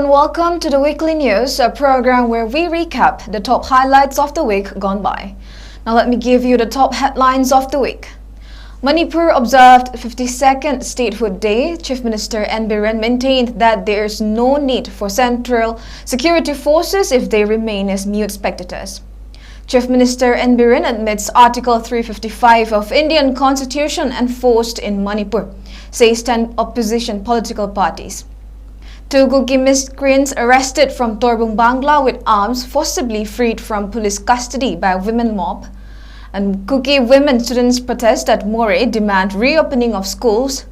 and welcome to the Weekly News, a program where we recap the top highlights of the week gone by. Now let me give you the top headlines of the week. Manipur observed 52nd Statehood Day. Chief Minister N. Biren maintained that there is no need for central security forces if they remain as mute spectators. Chief Minister N. Biren admits Article 355 of Indian Constitution enforced in Manipur, says 10 opposition political parties. 2 Kuki miscreants arrested from Torbung, Bangla with arms forcibly freed from police custody by a women mob. And Kuki women students protest at Moreh demand reopening of schools.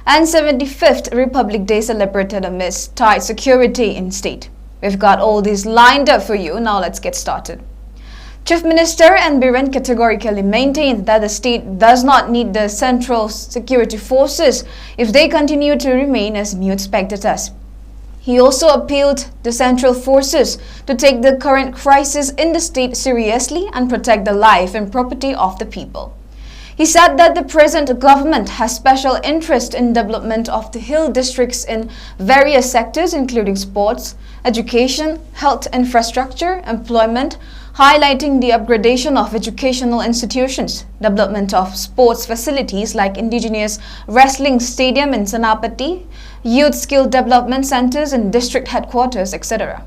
And 75th Republic Day celebrated amidst tight security in state. We've got all these lined up for you. Now let's get started. Chief Minister N. Biren categorically maintained that the state does not need the central security forces if they continue to remain as mute spectators. He also appealed to central forces to take the current crisis in the state seriously and protect the life and property of the people. He said that the present government has special interest in development of the hill districts in various sectors including sports, education, health infrastructure, employment, highlighting the upgradation of educational institutions, development of sports facilities like indigenous wrestling stadium in Senapati, youth skill development centers in district headquarters, etc.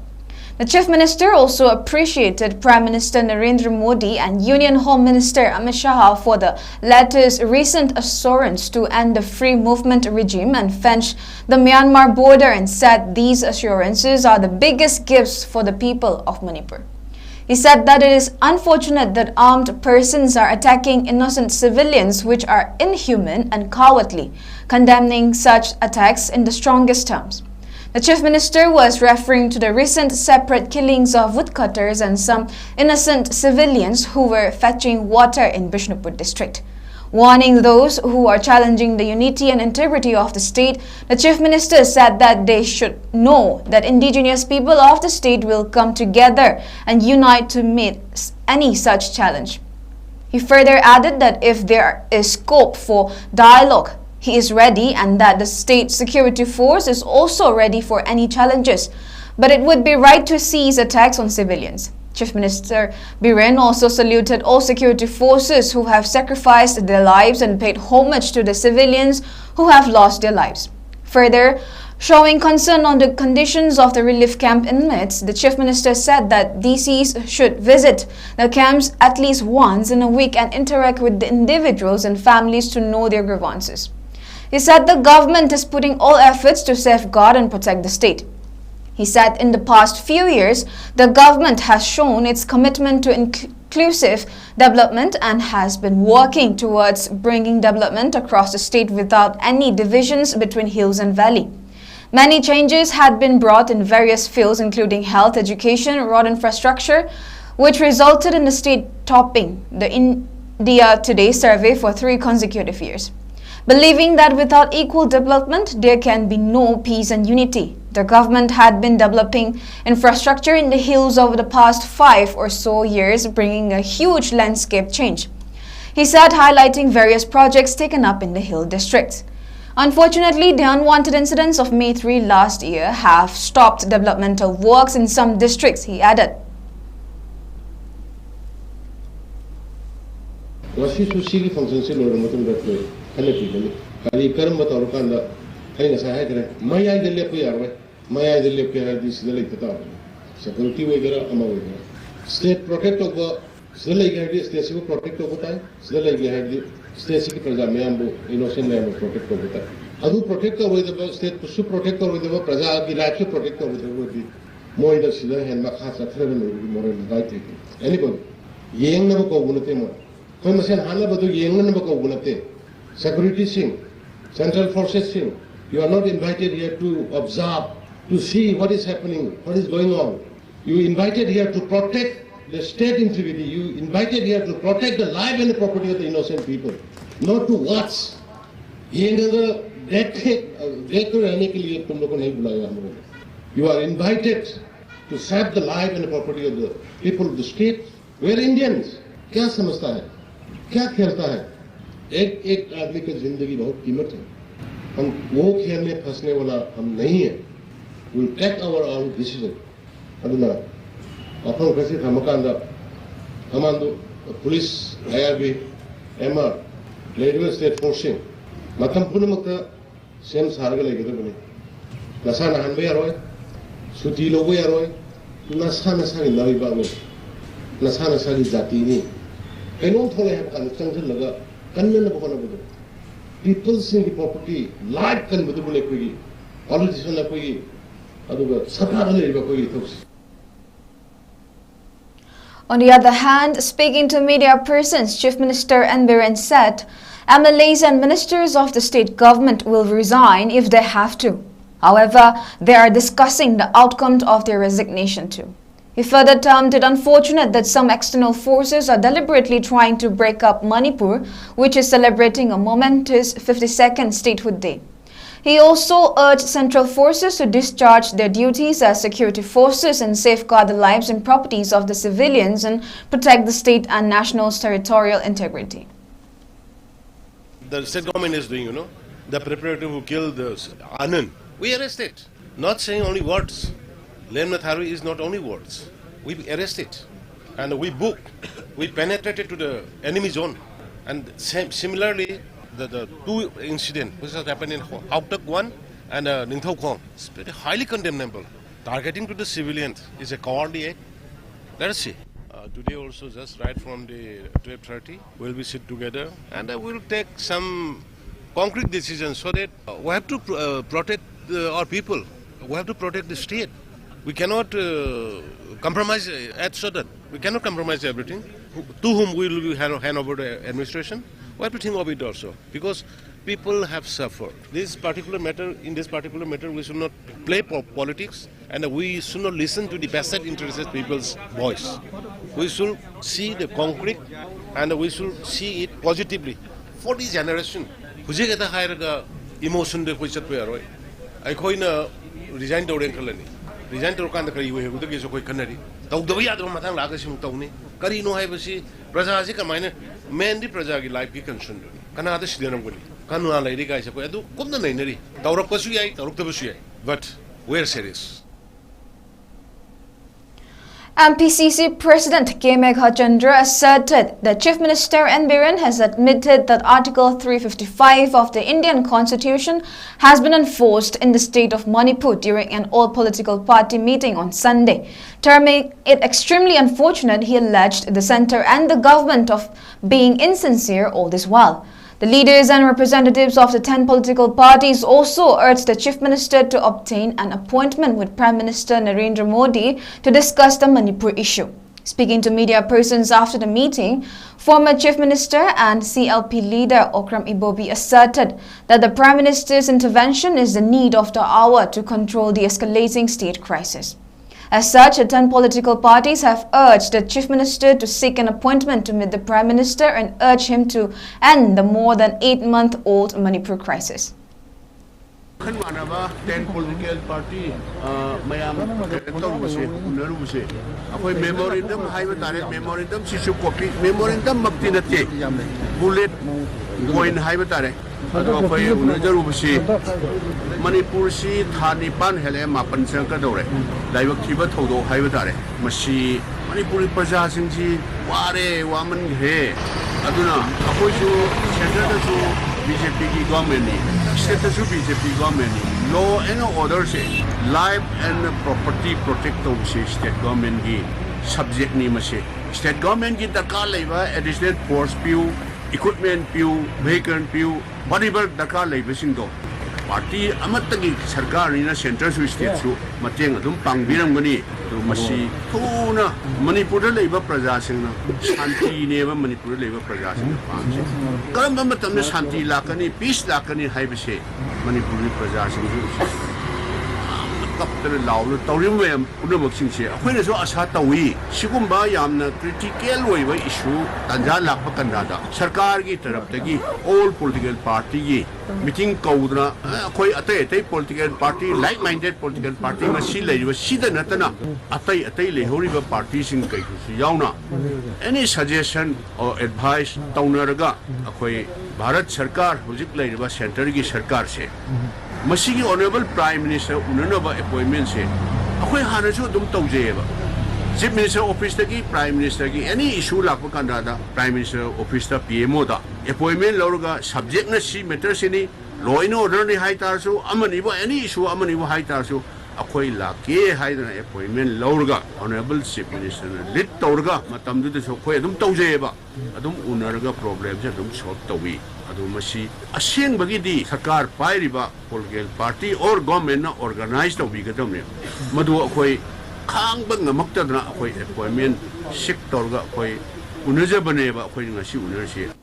The Chief Minister also appreciated Prime Minister Narendra Modi and Union Home Minister Amit Shah for the latter's recent assurance to end the free movement regime and fence the Myanmar border, and said these assurances are the biggest gifts for the people of Manipur. He said that it is unfortunate that armed persons are attacking innocent civilians, which are inhuman and cowardly, condemning such attacks in the strongest terms. The Chief Minister was referring to the recent separate killings of woodcutters and some innocent civilians who were fetching water in Bishnupur district. Warning those who are challenging the unity and integrity of the state, the Chief Minister said that they should know that indigenous people of the state will come together and unite to meet any such challenge. He further added that if there is scope for dialogue, he is ready, and that the state security force is also ready for any challenges, but it would be right to cease attacks on civilians. Chief Minister Biren also saluted all security forces who have sacrificed their lives and paid homage to the civilians who have lost their lives. Further, showing concern on the conditions of the relief camp inmates, the Chief Minister said that DCs should visit the camps at least once in a week and interact with the individuals and families to know their grievances. He said the government is putting all efforts to safeguard and protect the state. He said in the past few years, the government has shown its commitment to inclusive development and has been working towards bringing development across the state without any divisions between hills and valley. Many changes had been brought in various fields including health, education, road infrastructure, which resulted in the state topping the India Today survey for 3 consecutive years. Believing that without equal development, there can be no peace and unity, the government had been developing infrastructure in the hills over the past 5 or so years, bringing a huge landscape change. He said, highlighting various projects taken up in the hill districts. Unfortunately, the unwanted incidents of May 3 last year have stopped developmental works in some districts, he added. State protect of state state protect of state innocent protect of Adu protect the state to protect with the Praja, right to protect with the more in the Sida and Makas at more right. Anybody? Yang never go Gunatemo. Commission Hana, but Yang never go Gunate. Security sing, central forces sing. You are not invited here to observe, to see what is happening, what is going on. You invited here to protect the state integrity. You invited here to protect the life and the property of the innocent people, not to watch. You are invited to save the life and the property of the people of the state. We are Indians. क्या समझता है, क्या खेलता है? एक आदमी की जिंदगी बहुत कीमत है. हम वो खेल में फंसने वाला हम नहीं है. will take our own decision. Aduna, apang kasi thamakanda, Hamando, police, IRB, MR, Ladywell State Forcing, Matam Punamaka, same Sarga like the Nasana Hanberoy, Suti Loweroy, Nasana Sani Navibago, Nasana Sani Zatini. I don't fully have connection laga, Kanana Bokonabu. People sing the property, like Kanbudu, politician Lapui, Aduba, Satana Bakoi. On the other hand, speaking to media persons, Chief Minister 𝐍𝐕 said MLAs and ministers of the state government will resign if they have to. However, they are discussing the outcome of their resignation too. He further termed it unfortunate that some external forces are deliberately trying to break up Manipur, which is celebrating a momentous 52nd statehood day. He also urged central forces to discharge their duties as security forces and safeguard the lives and properties of the civilians and protect the state and national's territorial integrity. The state government is doing, the preparative who killed Anand. We arrest it. Not saying only words. Lemnathari is not only words. We arrest it. And we book. We penetrated to the enemy zone. And similarly, the two incidents which has happened in Autak 1 and Ningthau Khong, it's very highly condemnable. Targeting to the civilians is a cowardly act. Let us see. Today also, just right from the 12:30, we'll be sit together and we'll take some concrete decisions so that we have to protect our people. We have to protect the state. We cannot compromise at sudden. We cannot compromise everything. To whom we will hand over the administration? We have to think of it also, because people have suffered. In this particular matter, we should not play politics, and we should not listen to the vested interested people's voice. We should see the concrete, and we should see it positively for this generation. Emotion de I resign to resign to Kanda Kari, we have to get so quick canary. Taudoya Matang Lagasim Tony, Karino Havasi, Brazazika minor, Mandy Prazagi life be concerned. Canada Shidanamuni, Kanua lady guys, Edu, Kundanari, Taurapasuya, Taurapasuya. But we're serious. MPCC President 𝐍𝐄𝐰𝐓𝐕 asserted that Chief Minister 𝐍𝐕 has admitted that Article 355 of the Indian Constitution has been enforced in the state of Manipur during an all-political party meeting on Sunday. Terming it extremely unfortunate, he alleged the centre and the government of being insincere all this while. The leaders and representatives of the 10 political parties also urged the Chief Minister to obtain an appointment with Prime Minister Narendra Modi to discuss the Manipur issue. Speaking to media persons after the meeting, former Chief Minister and CLP leader 𝐍𝐄𝐰𝐓𝐕 asserted that the Prime Minister's intervention is the need of the hour to control the escalating state crisis. As such, the 10 political parties have urged the Chief Minister to seek an appointment to meet the Prime Minister and urge him to end the more than 8-month-old Manipur crisis. 10 political party mayam tawbase narubase akoi memorandum haiba tare memorandum sisu copy memorandum maktinate bullet point haiba tare akoi unjarubase manipur si thani pan hele mapan sang ka dore daibak thiba thodo haiba tare masi manipuri praja singji ware waman he aduna akoi su center da su BJP की government state से BJP government law and order से life and property protect तो से state government की subject नहीं मसे state government की दरकार लेवा additional force पियो equipment पियो vehicle पियो whatever दरकार लेवा सिंधो पार्टी अमत की सरकार ने सेंट्रल से स्टेट से मतेंग अदुम पांगबिरम गनी तो मसी थोना मणिपुर लेवा प्रजा सिंह शांति नेवा मणिपुर लेवा प्रजा सिंह पांचे करम मतम ने शांति लाकनी पीस लाकनी हाइबसे मणिपुरी प्रजा सिंह कप्तर लाउ तौरिम वे पुनमक सिंह से अखोइने जो आशा तौई सिगुम्बा यामना क्रिटिकल ओइबा इशू तंजा लाप कंदादा सरकार की तरफ तगी ऑल पॉलिटिकल पार्टी की मीटिंग कौदना अखोइ अतै अतै political party like minded political party मसी लेरिबा सिदा नतना अतै अतै लेहोरिबा पार्टी सिंह कैसु याउना एनी सजेशन और एडवाइस तौनरगा अखोइ भारत सरकार हुजिक लेरिबा सेंटर की सरकार से Masigi Honorable Prime Minister unanaba appointment se akhoi hana chu dum tawjeba Chief Minister Office tagi Prime Minister gi any issue lakpa kanda Prime Minister Office ta PMO da appointment lawga subject na si matter sini law and order ni high tar so amani ba any issue amani ba high tar so akhoi lake high na appointment lawga Honorable Chief Minister lit tawga matam du so khoi dum tawjeba adum unarga problem je dum solve tawi Masi asing bagidi sakar pairiba political party or government na organize to bi gadam ne madu akhoi khang bang ngamakta na akhoi appointment sector ga akhoi unaja bane ba akhoi ngasi unarse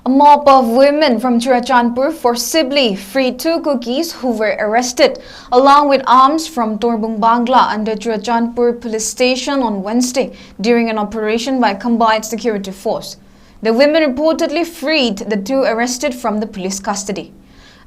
A mob of women from Churachandpur forcibly freed 2 cookies who were arrested along with arms from Torbung Bangla under Churachandpur police station on Wednesday during an operation by combined security force. The women reportedly freed the 2 arrested from the police custody.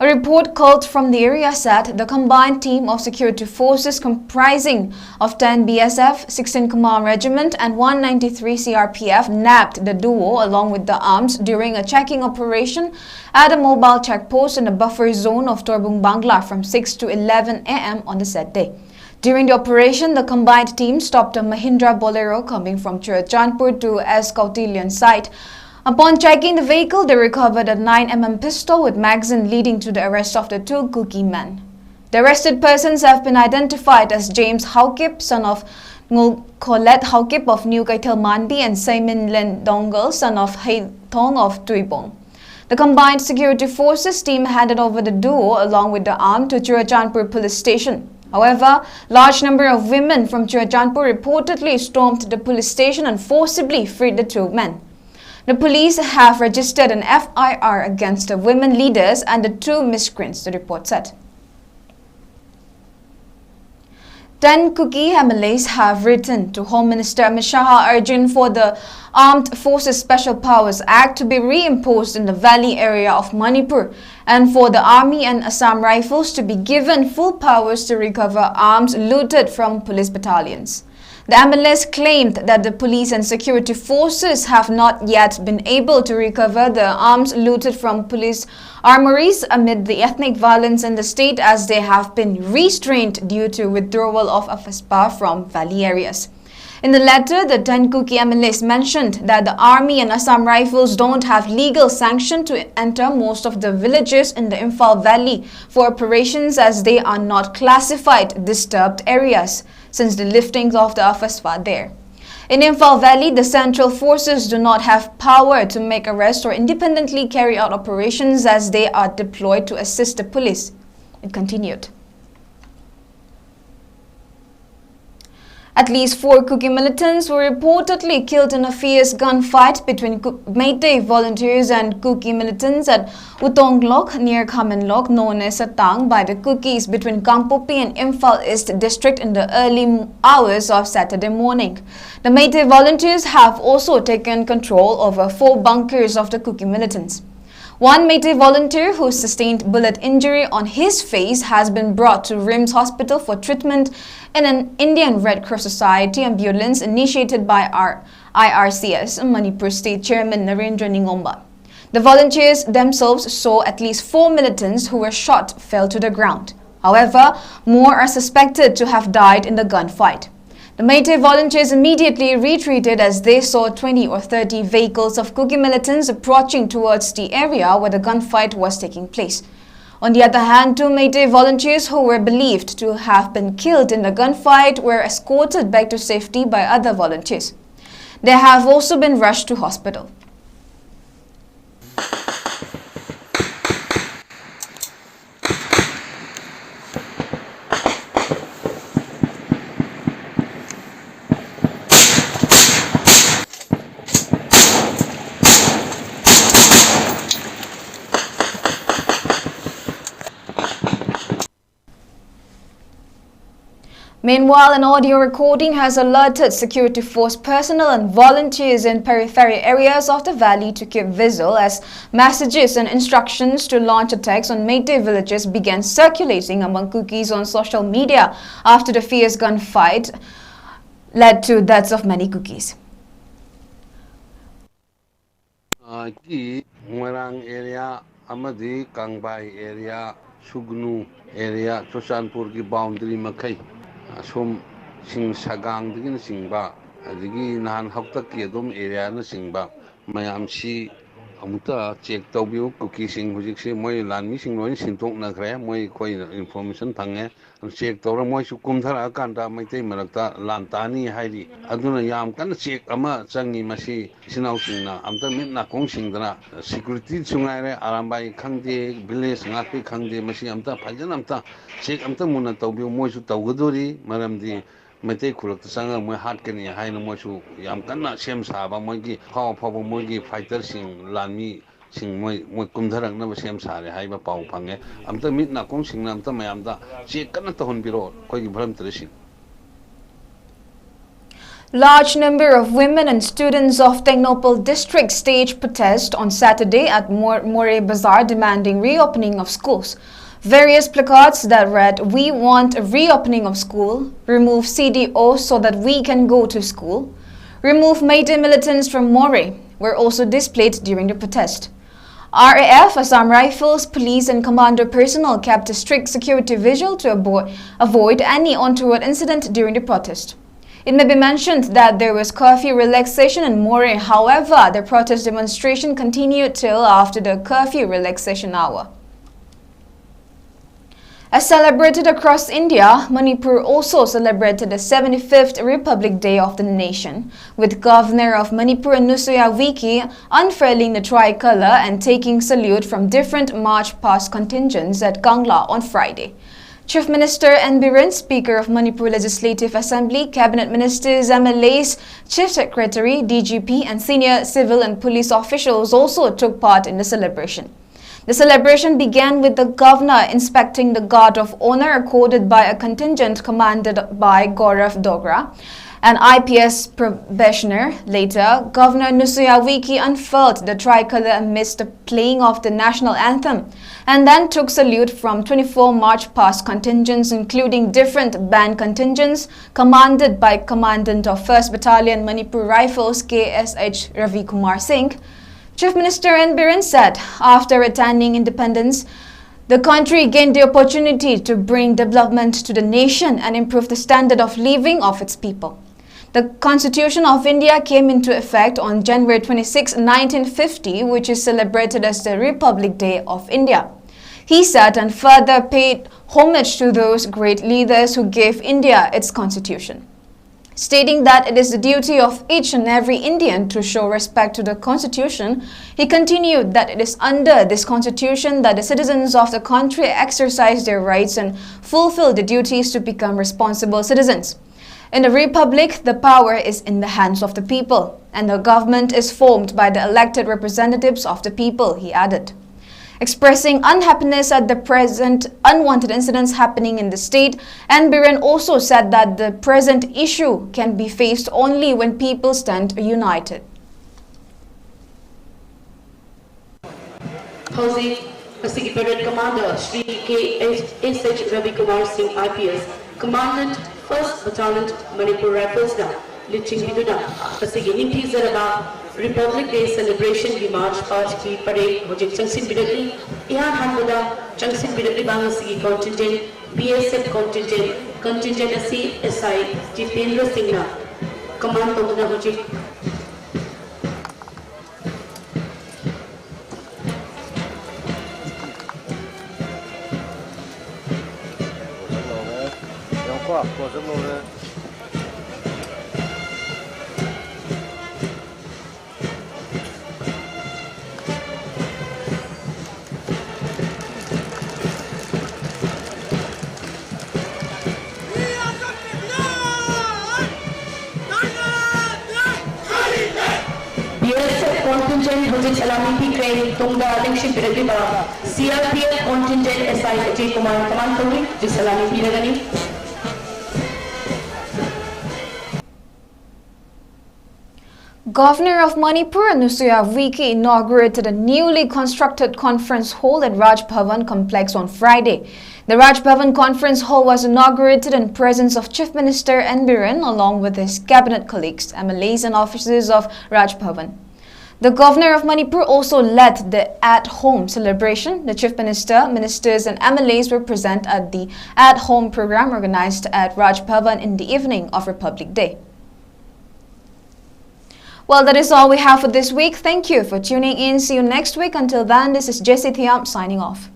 A report called from the area said the combined team of security forces comprising of 10 BSF, 16 Command Regiment and 193 CRPF nabbed the duo along with the arms during a checking operation at a mobile checkpost in the buffer zone of Torbung Bangla from 6 to 11 a.m. on the said day. During the operation, the combined team stopped a Mahindra Bolero coming from Churachandpur to 𝐍𝐄𝐰𝐓𝐕 site. Upon checking the vehicle, they recovered a 9mm pistol with magazine leading to the arrest of the 2 cookie men. The arrested persons have been identified as 𝐍𝐄𝐰𝐓𝐕, son of 𝐶𝐄𝐿𝑒𝐷 of New Kaithal and Saimin Len Dongal, son of Thong of Tuibong. The combined security forces team handed over the duo along with the arm to Churachandpur police station. However, large number of women from Churachandpur reportedly stormed the police station and forcibly freed the 2 men. The police have registered an FIR against the women leaders and the 2 miscreants, the report said. 10 cookie MLAs have written to Home Minister Amit Shah urging for the Armed Forces Special Powers Act to be reimposed in the valley area of Manipur and for the Army and Assam Rifles to be given full powers to recover arms looted from police battalions. The MLAs claimed that the police and security forces have not yet been able to recover the arms looted from police armories amid the ethnic violence in the state as they have been restrained due to withdrawal of AFSPA from valley areas. In the letter, the 10 cookie MLAs mentioned that the Army and Assam Rifles don't have legal sanction to enter most of the villages in the Imphal Valley for operations as they are not classified disturbed areas since the lifting of the AFSPA there. In Imphal Valley, the central forces do not have power to make arrests or independently carry out operations as they are deployed to assist the police. It continued. At least 4 cookie militants were reportedly killed in a fierce gunfight between Meitei volunteers and cookie militants at Utonglok near Khamenlok, known as Satang, by the cookies between Kangpopi and Imphal East district in the early hours of Saturday morning. The Meitei volunteers have also taken control over 4 bunkers of the cookie militants. One Meitei volunteer who sustained bullet injury on his face has been brought to RIMS Hospital for treatment in an Indian Red Cross Society ambulance initiated by our IRCS Manipur State Chairman Narendra Ningomba. The volunteers themselves saw at least 4 militants who were shot fell to the ground. However, more are suspected to have died in the gunfight. The Meitei volunteers immediately retreated as they saw 20 or 30 vehicles of cookie militants approaching towards the area where the gunfight was taking place. On the other hand, 2 Meitei volunteers who were believed to have been killed in the gunfight were escorted back to safety by other volunteers. They have also been rushed to hospital. Meanwhile, an audio recording has alerted security force personnel and volunteers in periphery areas of the valley to keep vigil as messages and instructions to launch attacks on Meitei villages began circulating among cookies on social media after the fierce gunfight led to deaths of many cookies. Di Marang area amadi Kangbai area, Sugnu area, Chochanpur ki boundary makai, som sing sagang digin singba, adigi nahan hakta ki adom area na singba, mayam si amuta check tawbiu cookie sing hujik se moi lanmi sing loin sintok na kre moi koi information thange check tawra moi su kumthara kanda maitei marakta lantani hairi aduna yam kan check ama changi masi sinau singna amta mit na kong singdana security chungaire arambai khangde village ngakpi khangde masi amta phajan amta check amta muna tawbiu moi su tawgadori maramdi Mete kulak sanga moi hat kani hai na moi su yam kanna sem saba moi gi phaw moi gi fighter sing lanmi sing moi kumtharang na sem sare hai ba pau phange amta mit na kong sing na amta mayam da che kanna to hon biro koi gi bharam tresing. Large number of women and students of Tengnoupal district staged protest on Saturday at More Bazaar demanding reopening of schools. Various placards that read, "We want a reopening of school," "Remove CDO so that we can go to school," "Remove Mayday militants from More," were also displayed during the protest. RAF, Assam Rifles, police and commando personnel kept a strict security vigil to avoid any untoward incident during the protest. It may be mentioned that there was curfew relaxation in More. However, the protest demonstration continued till after the curfew relaxation hour. As celebrated across India, Manipur also celebrated the 75th Republic Day of the nation, with Governor of Manipur 𝐍𝐄𝐰𝐓𝐕 unfurling the tricolour and taking salute from different march-past contingents at Kangla on Friday. Chief Minister N. Biren, Speaker of Manipur Legislative Assembly, Cabinet Ministers, MLAs, Chief Secretary, DGP and senior civil and police officials also took part in the celebration. The celebration began with the governor inspecting the guard of honor accorded by a contingent commanded by Gaurav Dogra, an IPS probationer. Later, Governor 𝐍𝐄𝐰𝐓𝐕 unfurled the tricolour amidst the playing of the national anthem and then took salute from 24 march-past contingents, including different band contingents commanded by Commandant of 1st Battalion Manipur Rifles KSH Ravi Kumar Singh. Chief Minister N. Biren said, after attaining independence, the country gained the opportunity to bring development to the nation and improve the standard of living of its people. The Constitution of India came into effect on January 26, 1950, which is celebrated as the Republic Day of India. He said and further paid homage to those great leaders who gave India its constitution. Stating that it is the duty of each and every Indian to show respect to the Constitution, he continued that it is under this Constitution that the citizens of the country exercise their rights and fulfill the duties to become responsible citizens. In the Republic, the power is in the hands of the people, and the government is formed by the elected representatives of the people, he added. Expressing unhappiness at the present unwanted incidents happening in the state, N. Biren also said that the present issue can be faced only when people stand united. Housing Pacific Parade Commander Shri KSH Ravi Kumar Singh IPS, Commandant 1st Battalion Manipur Rifles da Liching Biduna, Pacific Ninti Zaraba Republic Day celebration की march past की parade मुझे चंगसिन बिडली यहाँ हानबुदा चंगसिन बिडली बांग्लादेश की contingent BSF contingent SI Jitendra Singh ना command तोड़ना मुझे contingent Hujit Salami train Tungda Lingship Bidababa CRPF contingent SI J Kumar Command Kuri Jisalami Bidagani. Governor of Manipur 𝐍𝐄𝐰𝐓𝐕 inaugurated a newly constructed conference hall at Raj Bhavan complex on Friday. The Raj Bhavan Conference Hall was inaugurated in presence of Chief Minister N. Biren along with his cabinet colleagues, MLAs and officers of Raj Bhavan. The Governor of Manipur also led the at-home celebration. The Chief Minister, ministers and MLAs were present at the at-home program organized at Raj Bhavan in the evening of Republic Day. Well, that is all we have for this week. Thank you for tuning in. See you next week. Until then, this is Jessie THIYAM signing off.